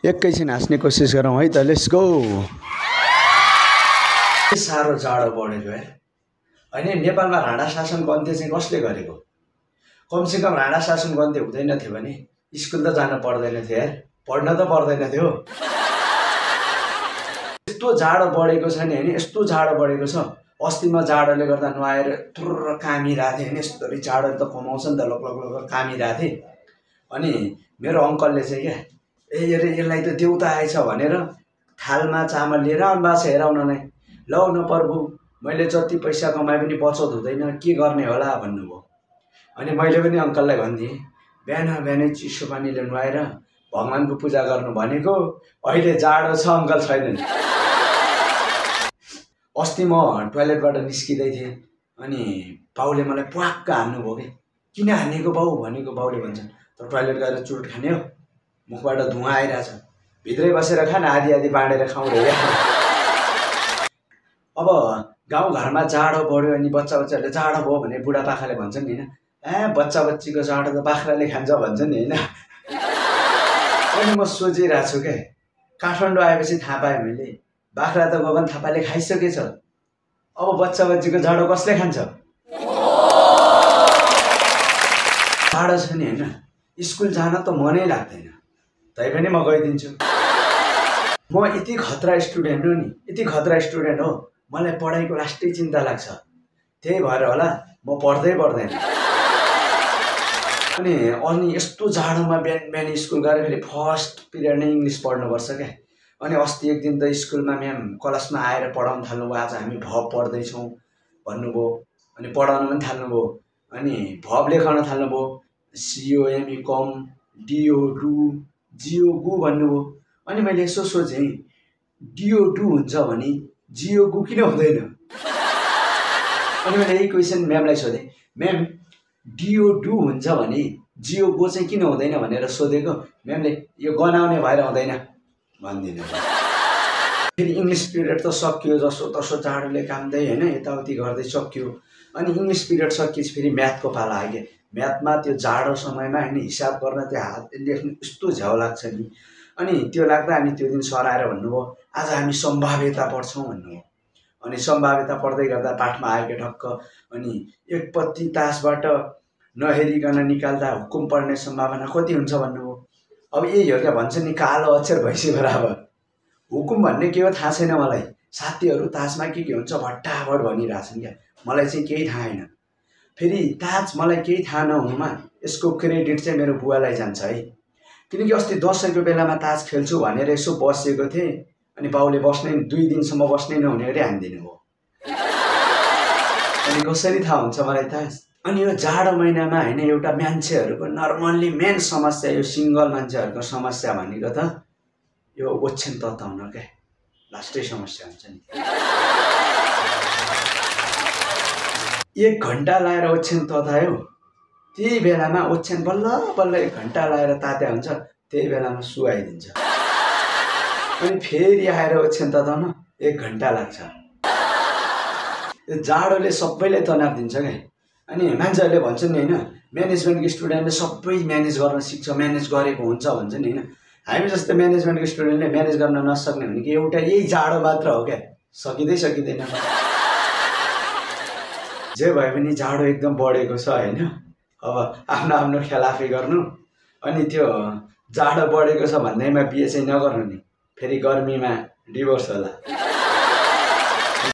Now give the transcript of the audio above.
एकैछिन हाँस्ने कोसिस गरौँ है त, लेट्स गो। साह्रो जाडो बढेको है होइन। नेपालमा राणा शासनको अन्त्य चाहिँ कसले गरेको? कमसेकम राणा शासनको अन्त्य हुँदैन थियो भने स्कुल त जान पर्दैन थियो यार, पढ्न त पर्दैन थियो। यस्तो जाडो बढेको छ नि होइन, यस्तो जाडो बढेको छ। अस्ति म जाडोले गर्दा नुहाएर तुर्र कामिरहेको थिएँ होइन, यस्तरी जाडोले त कमाउँछ नि त, लग कामिरहेको थिएँ। अनि मेरो अङ्कलले चाहिँ क्या अरे यसलाई त देउता आएछ भनेर थालमा चामल लिएर आउनुभएको छ हेराउन नै। लौ न प्रभु, मैले जति पैसा कमाए पनि बचत हुँदैन, के गर्ने होला भन्नुभयो। अनि मैले पनि अङ्कललाई भनिदिएँ, बिहान बिहानै चिसो पानीले नुहाएर भगवानको पूजा गर्नु भनेको, अहिले जाडो छ अङ्कल छैन नि। अस्ति म टोयलेटबाट निस्किँदै थिएँ अनि बाउले मलाई प्वाक्क हान्नुभयो कि। किन हानेको बाउ भनेको, बाउले भन्छन् त टोयलेट गएर चुरोट खाने हो, मुखबाट धुवा आइरहेछ, भित्रै बसेर खान, आधी आधी बाँडेर खाउँ रे। अब गाउँघरमा जाडो बढ्यो अनि बच्चाहरूले जाडो भयो भने बुढापाकाले भन्छन् नि होइन, बच्चा बच्चीको जाडो त बाख्राले खान्छ भन्छन् नि होइन। अनि म सोचिरहेको छु क्या, काठमाडौँ आएपछि थाहा पाएँ मैले, बाख्रा त गगन थापाले खाइसकेछ, अब बच्चा बच्चीको जाडो कसले खान्छ? जाडो छ नि होइन, स्कुल जान त मनै लाग्दैन, तैपनि म गइदिन्छु। म यति खतरा स्टुडेन्ट हो नि, यति खतरा स्टुडेन्ट हो, मलाई पढाइको लास्टै चिन्ता लाग्छ, त्यही भएर होला म पढ्दै पर्दैन। अनि यस्तो जाडोमा बिहान बिहान स्कुल गएर फेरि फर्स्ट पिरियड नै इङ्ग्लिस पढ्नुपर्छ क्या। अनि अस्ति एक दिन त स्कुलमा म्याम क्लासमा आएर पढाउन थाल्नुभयो, आज हामी भब पढ्दैछौँ भन्नुभयो, अनि पढाउन पनि थाल्नुभयो। अनि भब लेखाउन थाल्नुभयो, COME com, DO do, GO गु भन्नुभयो। अनि मैले यसो सोचेँ, DO डु हुन्छ भने GO गु किन हुँदैन? अनि मैले यही क्वेसन म्यामलाई सोधेँ, म्याम DO डु हुन्छ भने GO गो चाहिँ किन हुँदैन भनेर सोधेको। म्यामले यो गनाउने भएर हुँदैन भनिदिनु। फेरि इङ्ग्लिस पिरियड त सकियो, जसो तसो जाडोले कामदै होइन यताउति गर्दै सकियो। अनि इङ्ग्लिस पिरियड सकिएपछि फेरि म्याथको पाला आयो। म्याथमा त्यो जाडो समयमा होइन हिसाब गर्न त्यो हातले लेख्नु यस्तो झ्याउ लाग्छ नि। अनि त्यो लाग्दा अनि त्यो दिन सर आएर भन्नुभयो, आज हामी सम्भाव्यता पढ्छौँ भन्नुभयो। अनि सम्भाव्यता पढ्दै गर्दा पाठमा आयो क्या ठक्क, अनि एक पत्ती तासबाट नहेरिकन निकाल्दा हुकुम पढ्ने सम्भावना कति हुन्छ भन्नुभयो। अब यही हो क्या, भन्छ नि कालो अक्षर भैँसी बराबर। हुकुम भन्ने के हो थाहा छैन मलाई, साथीहरू तासमा के हुन्छ भट्टाभट भनिरहेछन् क्या, मलाई चाहिँ केही थाहा छैन। फेरि ताज मलाई केही थाहा नहुनुमा यसको क्रेडिट चाहिँ मेरो बुवालाई जान्छ है। किनकि अस्ति दसैँको बेलामा ताज खेल्छु भनेर यसो बसेको थिएँ, अनि बाउले बस्नै 2 दिनसम्म बस्नै नहुने गरी हानिदिनु भयो। अनि कसरी थाहा हुन्छ मलाई ताज? अनि यो जाडो महिनामा होइन, एउटा मान्छेहरूको नर्मल्ली मेन समस्या, यो सिङ्गल मान्छेहरूको समस्या भनेको त यो ओछ्यान तताउन क्या, लास्टै समस्या हुन्छ नि। 1 घन्टा लाएर ओछ्यान ततायो, त्यही बेलामा ओछ्यान बल्ल बल्ल 1 घन्टा लाएर तात्या हुन्छ, त्यही बेलामा सुहाइदिन्छ। अनि फेरि आएर ओछ्यान तताउन 1 घन्टा लाग्छ। यो जाडोले सबैलाई तनाव दिन्छ क्या। अनि मान्छेहरूले भन्छन् नि होइन, म्यानेजमेन्टको स्टुडेन्टले सबै म्यानेज गर्न सिक्छ, म्यानेज गरेको हुन्छ भन्छ नि होइन। हामी जस्तो म्यानेजमेन्टको स्टुडेन्टले म्यानेज गर्न नसक्ने भनेको एउटा यही जाडो मात्र हो क्या, सकिँदैन। जे भए पनि जाडो एकदम बढेको छ होइन। अब आफ्नो आफ्नो ख्याल आफै गर्नु। अनि त्यो जाडो बढेको छ भन्दैमा बिहे चाहिँ नगर्नु नि, फेरि गर्मीमा डिभोर्स होला।